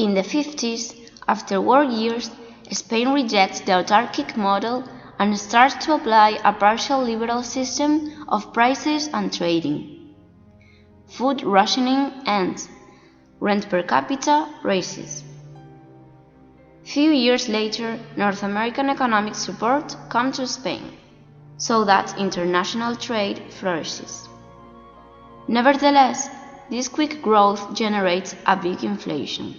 In the 50s, after war years, Spain rejects the autarkic model and starts to apply a partial liberal system of prices and trading. Food rationing ends. Rent per capita rises. Few years later, North American economic support comes to Spain, so that international trade flourishes. Nevertheless, this quick growth generates a big inflation.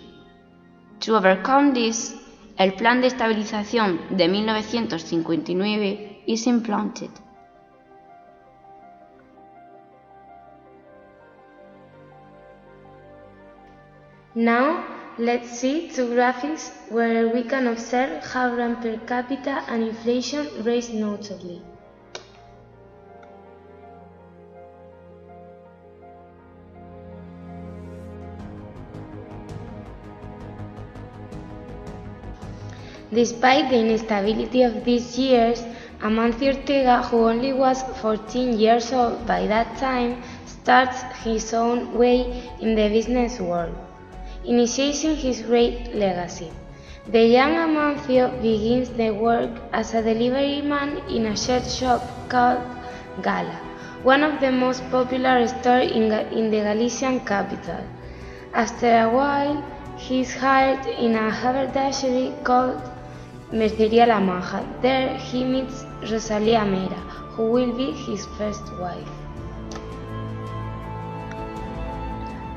To overcome this, el Plan de Estabilización de 1959 is implemented. Now, let's see two graphics where we can observe how rent per capita and inflation raised notably. Despite the instability of these years, Amancio Ortega, who only was 14 years old by that time, starts his own way in the business world, initiating his great legacy. The young Amancio begins the work as a delivery man in a shirt shop called Gala, one of the most popular stores in the Galician capital. After a while, he is hired in a haberdashery called Mercería La Manja. There he meets Rosalía Mera, who will be his first wife.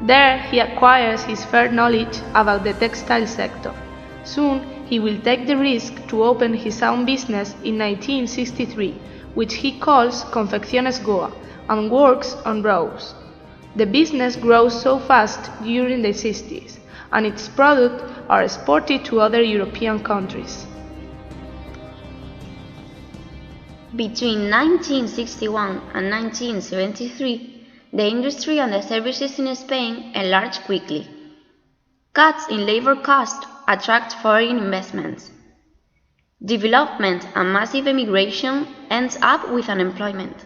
There he acquires his first knowledge about the textile sector. Soon he will take the risk to open his own business in 1963, which he calls Confecciones Goa, and works on rows. The business grows so fast during the 60s, and its products are exported to other European countries. Between 1961 and 1973, the industry and the services in Spain enlarge quickly. Cuts in labor costs attract foreign investments. Development and massive emigration ends up with unemployment.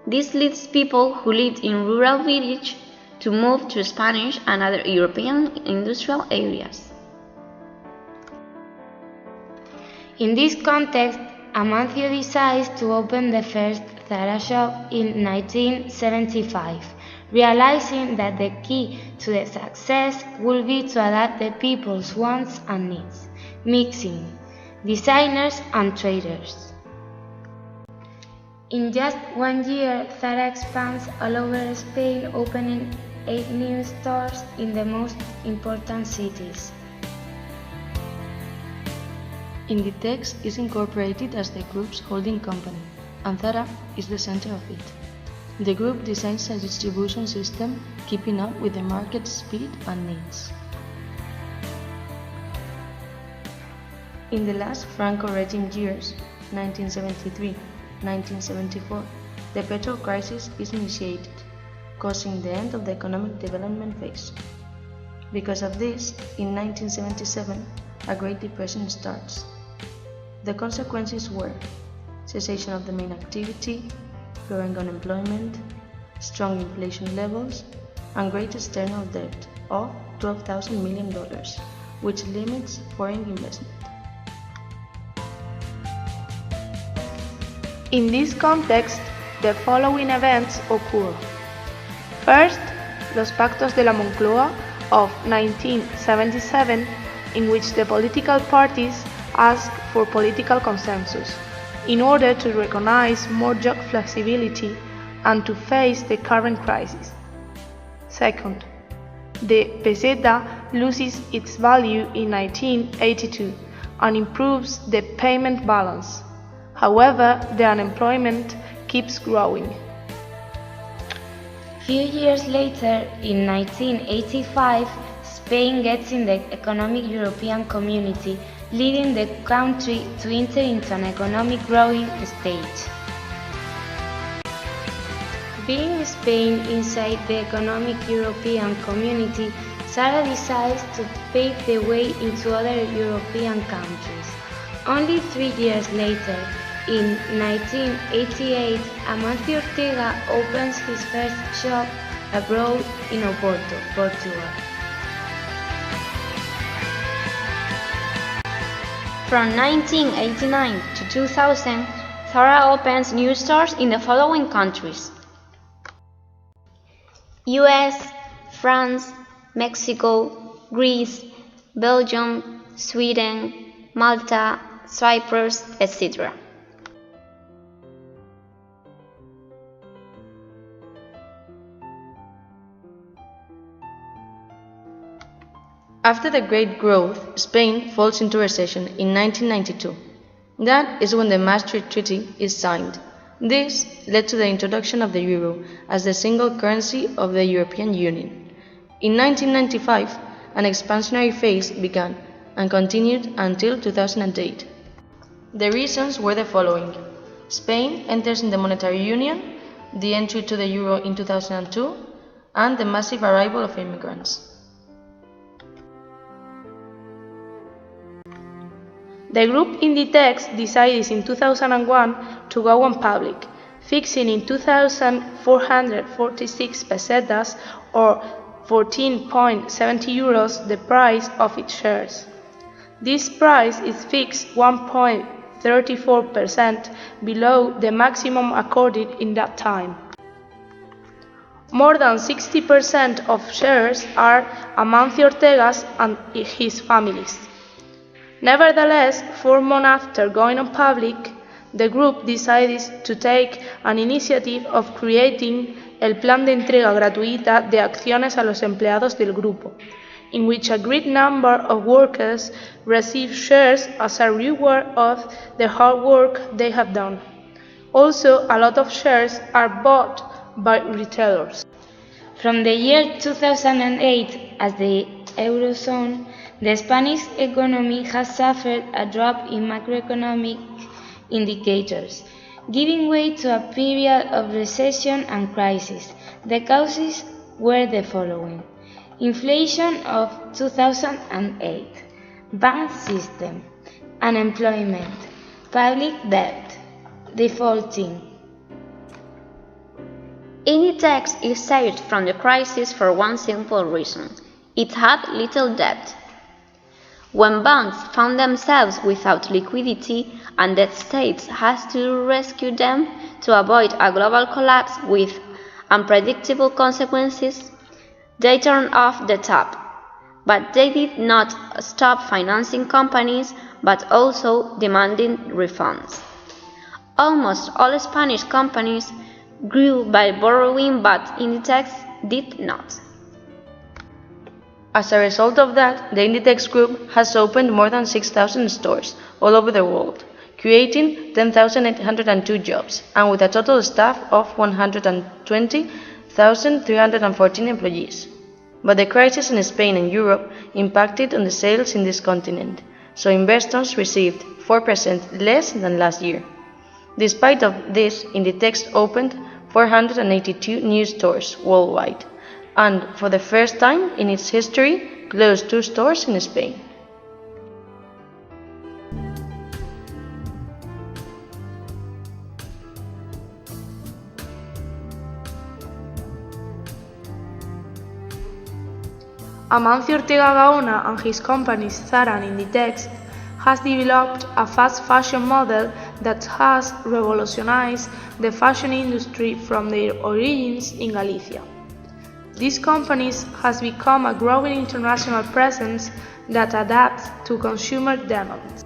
This leads people who lived in rural villages to move to Spanish and other European industrial areas. In this context, Amancio decides to open the first Zara shop in 1975, realizing that the key to the success will be to adapt the people's wants and needs, mixing designers and traders. In just 1 year, Zara expands all over Spain, opening 8 new stores in the most important cities. Inditex is incorporated as the group's holding company, and Zara is the center of it. The group designs a distribution system keeping up with the market's speed and needs. In the last Franco regime years, 1973-1974, the petrol crisis is initiated, causing the end of the economic development phase. Because of this, in 1977, a Great Depression starts. The consequences were cessation of the main activity, growing unemployment, strong inflation levels, and great external debt of $12,000 million, which limits foreign investment. In this context, the following events occur. First, Los Pactos de la Moncloa of 1977, in which the political parties ask for political consensus in order to recognize more job flexibility and to face the current crisis. Second, the peseta loses its value in 1982 and improves the payment balance. However, the unemployment keeps growing. Few years later, in 1985, Spain gets in the economic European community, leading the country to enter into an economic growing stage. Being Spain inside the economic European community, Zara decides to pave the way into other European countries. Only 3 years later, in 1988, Amancio Ortega opens his first shop abroad in Oporto, Portugal. From 1989 to 2000, Zara opens new stores in the following countries: US, France, Mexico, Greece, Belgium, Sweden, Malta, Cyprus, etc. After the great growth, Spain falls into recession in 1992. That is when the Maastricht Treaty is signed. This led to the introduction of the euro as the single currency of the European Union. In 1995, an expansionary phase began and continued until 2008. The reasons were the following: Spain enters in the monetary union, the entry to the euro in 2002, and the massive arrival of immigrants. The group Inditex decided in 2001 to go on public, fixing in 2,446 pesetas or 14.70 euros the price of its shares. This price is fixed 1.34% below the maximum accorded in that time. More than 60% of shares are Amancio Ortega's and his family's. Nevertheless, 4 months after going on public, the group decided to take an initiative of creating el plan de entrega gratuita de acciones a los empleados del grupo, in which a great number of workers receive shares as a reward of the hard work they have done. Also, a lot of shares are bought by retailers. From the year 2008, as the Eurozone, the Spanish economy has suffered a drop in macroeconomic indicators, giving way to a period of recession and crisis. The causes were the following: inflation of 2008, bank system, unemployment, public debt, defaulting. Inditex is saved from the crisis for one simple reason: it had little debt. When banks found themselves without liquidity and the states had to rescue them to avoid a global collapse with unpredictable consequences, they turned off the tap. But they did not stop financing companies, but also demanding refunds. Almost all Spanish companies grew by borrowing, but Inditex did not. As a result of that, the Inditex Group has opened more than 6,000 stores all over the world, creating 10,802 jobs, and with a total staff of 120,314 employees. But the crisis in Spain and Europe impacted on the sales in this continent, so investors received 4% less than last year. Despite of this, Inditex opened 482 new stores worldwide, and for the first time in its history, closed 2 stores in Spain. Amancio Ortega Gaona and his companies Zara and Inditex has developed a fast fashion model that has revolutionized the fashion industry from their origins in Galicia. These companies has become a growing international presence that adapts to consumer demands.